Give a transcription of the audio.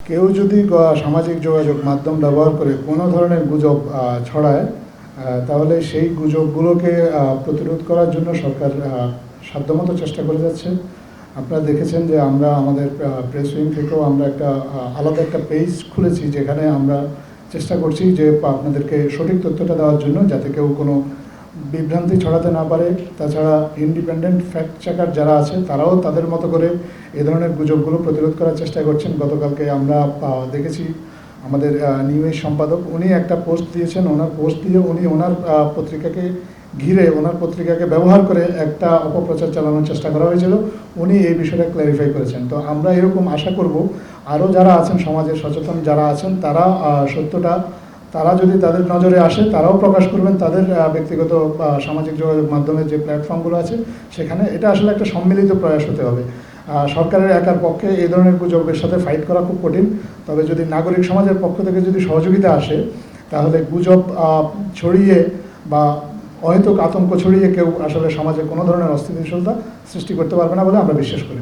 কেউ যদি সামাজিক যোগাযোগ মাধ্যম ব্যবহার করে কোনো ধরনের গুজব ছড়ায়, তাহলে সেই গুজবগুলোকে প্রতিরোধ করার জন্য সরকার সাধ্যমতো চেষ্টা করে যাচ্ছে। আপনারা দেখেছেন যে আমরা আমাদের প্রেস উইং থেকেও আমরা একটা আলাদা একটা পেজ খুলেছি, যেখানে আমরা চেষ্টা করছি যে আপনাদেরকে সঠিক তথ্যটা দেওয়ার জন্য, যাতে কেউ কোনো বিভ্রান্তি ছড়াতে না পারে। তাছাড়া ইন্ডিপেন্ডেন্ট ফ্যাক্ট চেকার যারা আছে তারাও তাদের মতো করে এ ধরনের গুজবগুলো প্রতিরোধ করার চেষ্টা করছেন। গতকালকে আমরা দেখেছি আমাদের নিউজ সম্পাদক উনি একটা পোস্ট দিয়েছেন, ওনার পোস্ট দিয়ে উনি ওনার পত্রিকাকে ঘিরে, ওনার পত্রিকাকে ব্যবহার করে একটা অপপ্রচার চালানোর চেষ্টা করা হয়েছিল। উনি এই বিষয়টা ক্ল্যারিফাই করেছেন। তো আমরা এরকম আশা করব আরও যারা আছেন, সমাজের সচেতন যারা আছেন, তারা সত্যটা তারা যদি তাদের নজরে আসে, তারাও প্রকাশ করবেন তাদের ব্যক্তিগত সামাজিক যোগাযোগ মাধ্যমের যে প্ল্যাটফর্মগুলো আছে সেখানে। এটা আসলে একটা সম্মিলিত প্রয়াস হতে হবে। সরকারের একার পক্ষে এই ধরনের গুজবের সাথে ফাইট করা খুব কঠিন। তবে যদি নাগরিক সমাজের পক্ষ থেকে যদি সহযোগিতা আসে, তাহলে গুজব ছড়িয়ে বা অহেতুক আতঙ্ক ছড়িয়ে কেউ আসলে সমাজে কোনো ধরনের অস্থিতিশীলতা সৃষ্টি করতে পারবে না বলে আমরা বিশ্বাস করি।